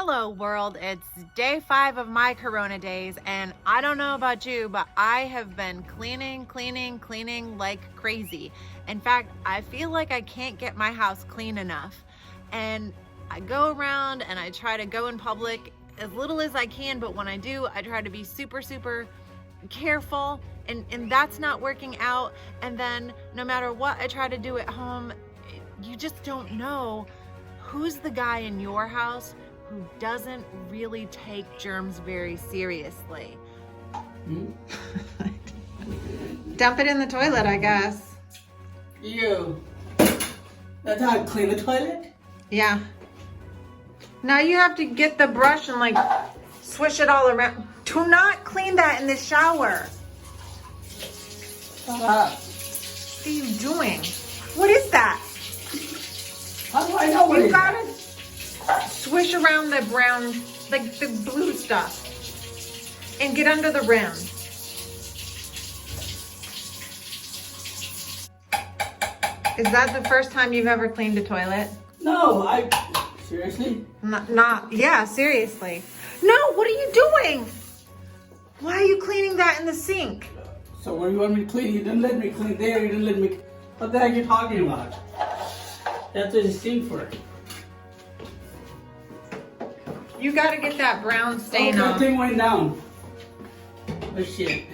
Hello world, it's day 5 of my Corona days and I don't know about you, but I have been cleaning like crazy. In fact, I feel like I can't get my house clean enough. And I go around and I try to go in public as little as I can, but when I do, I try to be super careful and that's not working out. And then no matter what I try to do at home, you just don't know who's the guy in your house who doesn't really take germs very seriously. Dump it in the toilet, I guess. Ew. That's how I clean the toilet? Yeah. Now you have to get the brush and like swish it all around. Do not clean that in the shower. Shut up. What are you doing? What is that? How do I know what You it is? gotta swish around the brown, like the blue stuff, and get under the rim. Is that the first time you've ever cleaned a toilet? No, seriously? Yeah, seriously. No, what are you doing? Why are you cleaning that in the sink? So where you want me to clean? You didn't let me clean there, you didn't let me... What the heck are you talking about? That's what it's sink for. You gotta get that brown stain That off. thing went down. Oh shit.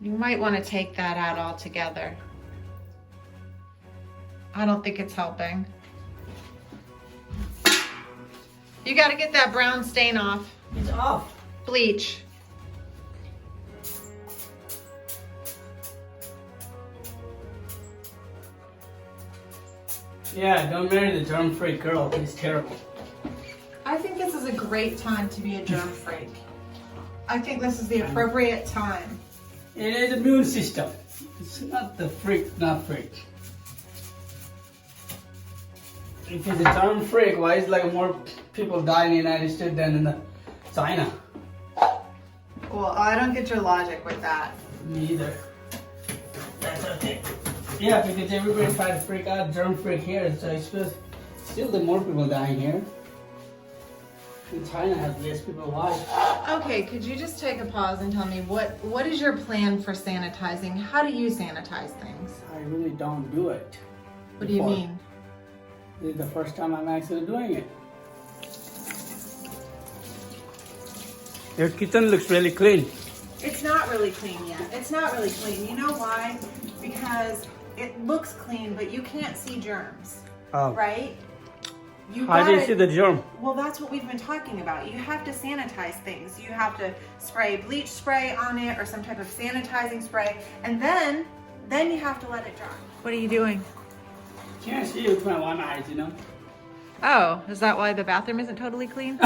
You might want to take that out altogether. I don't think it's helping. You gotta get that brown stain off. It's off. Bleach. Yeah, don't marry the germ-free girl. It's terrible. I think this is a great time to be a germ freak. I think this is the appropriate time. It is immune system. It's not the freak, not freak. If it's a germ freak, why is like more people die in the United States than in the China? Well, I don't get your logic with that. Me either. That's okay. Yeah, because everybody try to freak out, germ freak here, so I suppose still the more people dying here. In China has less people. Why? Okay, could you just take a pause and tell me what is your plan for sanitizing? How do you sanitize things? I really don't do it. What do you mean? This is the first time I'm actually doing it. Your kitchen looks really clean. It's not really clean yet. It's not really clean. You know why? Because it looks clean, but you can't see germs, right? How do you see the germ? Well, that's what we've been talking about. You have to sanitize things. You have to spray bleach spray on it or some type of sanitizing spray, and then you have to let it dry. What are you doing? Can't see with my one eye, you know. Oh, is that why the bathroom isn't totally clean?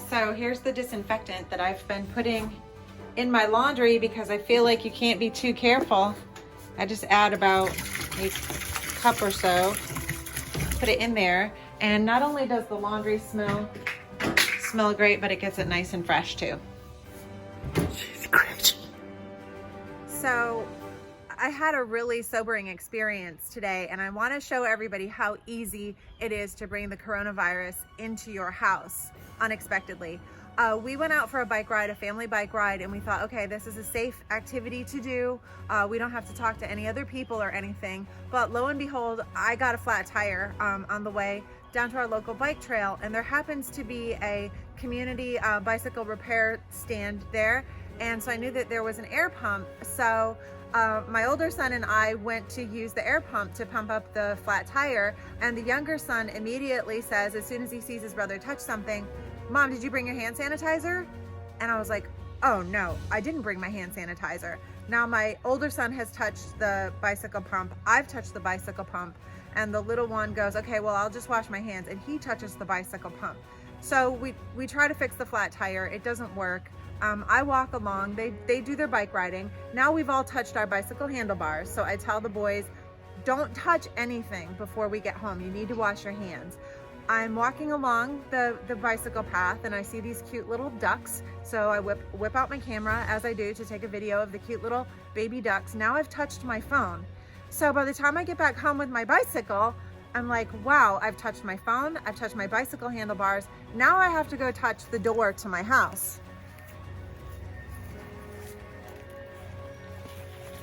So here's the disinfectant that I've been putting in my laundry because I feel like you can't be too careful. I just add about a cup or so, put it in there, and not only does the laundry smell great, but it gets it nice and fresh too. She's crazy. So I had a really sobering experience today, and I want to show everybody how easy it is to bring the coronavirus into your house unexpectedly. We went out for a bike ride, a family bike ride, and we thought, okay, this is a safe activity to do. We don't have to talk to any other people or anything. But lo and behold, I got a flat tire on the way down to our local bike trail, and there happens to be a community bicycle repair stand there. And so I knew that there was an air pump. So my older son and I went to use the air pump to pump up the flat tire. And the younger son immediately says, as soon as he sees his brother touch something, "Mom, did you bring your hand sanitizer?" And I was like, oh no, I didn't bring my hand sanitizer. Now my older son has touched the bicycle pump. I've touched the bicycle pump. And the little one goes, okay, well, I'll just wash my hands. And he touches the bicycle pump. So we try to fix the flat tire. It doesn't work. I walk along, they do their bike riding. Now we've all touched our bicycle handlebars. So I tell the boys, don't touch anything before we get home. You need to wash your hands. I'm walking along the bicycle path and I see these cute little ducks. So I whip out my camera, as I do, to take a video of the cute little baby ducks. Now I've touched my phone. So by the time I get back home with my bicycle, I'm like, wow, I've touched my phone, I've touched my bicycle handlebars. Now I have to go touch the door to my house.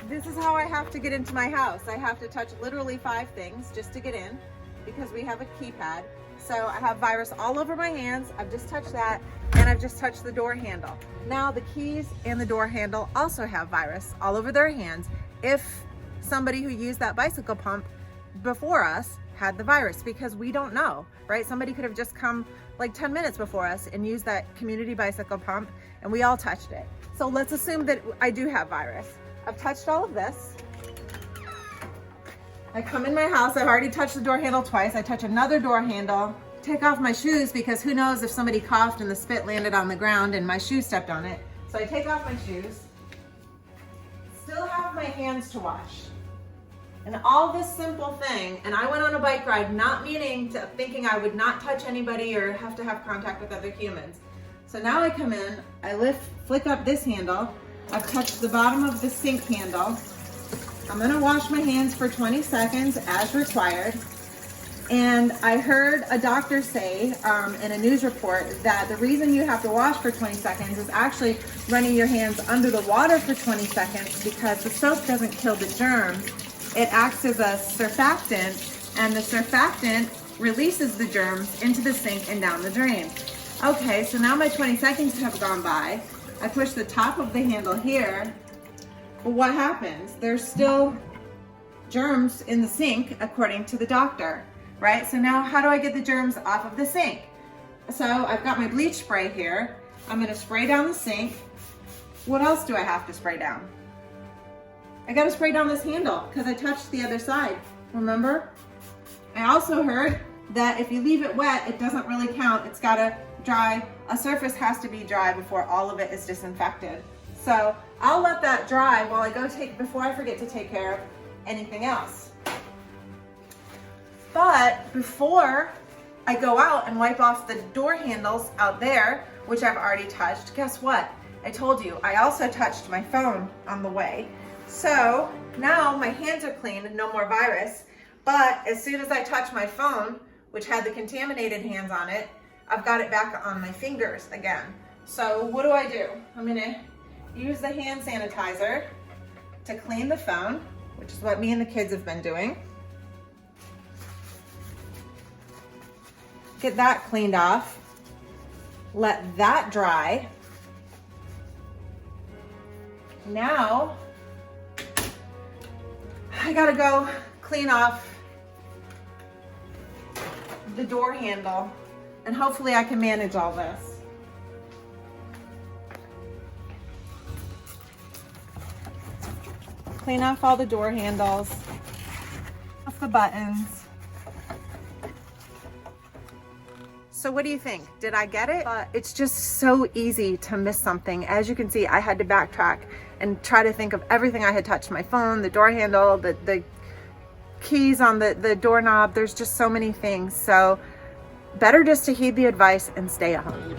This is how I have to get into my house. I have to touch literally 5 things just to get in because we have a keypad. So I have virus all over my hands. I've just touched that, and I've just touched the door handle. Now the keys and the door handle also have virus all over their hands if somebody who used that bicycle pump before us had the virus, because we don't know, right? Somebody could have just come like 10 minutes before us and used that community bicycle pump, and we all touched it. So let's assume that I do have virus. I've touched all of this. I come in my house, I've already touched the door handle twice. I touch another door handle, take off my shoes because who knows if somebody coughed and the spit landed on the ground and my shoe stepped on it. So I take off my shoes, still have my hands to wash. And all this simple thing, and I went on a bike ride not thinking I would not touch anybody or have to have contact with other humans. So now I come in, I flick up this handle, I've touched the bottom of the sink handle. I'm gonna wash my hands for 20 seconds as required. And I heard a doctor say in a news report that the reason you have to wash for 20 seconds is actually running your hands under the water for 20 seconds because the soap doesn't kill the germs. It acts as a surfactant, and the surfactant releases the germs into the sink and down the drain. Okay, so now my 20 seconds have gone by. I push the top of the handle here, but what happens? There's still germs in the sink according to the doctor, right? So now how do I get the germs off of the sink? So I've got my bleach spray here. I'm gonna spray down the sink. What else do I have to spray down? I gotta spray down this handle because I touched the other side, remember? I also heard that if you leave it wet, it doesn't really count. It's gotta dry. A surface has to be dry before all of it is disinfected. So I'll let that dry while I before I forget to take care of anything else. But before I go out and wipe off the door handles out there, which I've already touched, guess what? I told you, I also touched my phone on the way. So now my hands are clean, no more virus, but as soon as I touch my phone, which had the contaminated hands on it, I've got it back on my fingers again. So what do? I'm gonna use the hand sanitizer to clean the phone, which is what me and the kids have been doing. Get that cleaned off, let that dry. Now, I gotta go clean off the door handle, and hopefully I can manage all this. Clean off all the door handles, off the buttons. So what do you think? Did I get it? It's just so easy to miss something. As you can see, I had to backtrack and try to think of everything I had touched. My phone, the door handle, the keys on the doorknob. There's just so many things. So better just to heed the advice and stay at home.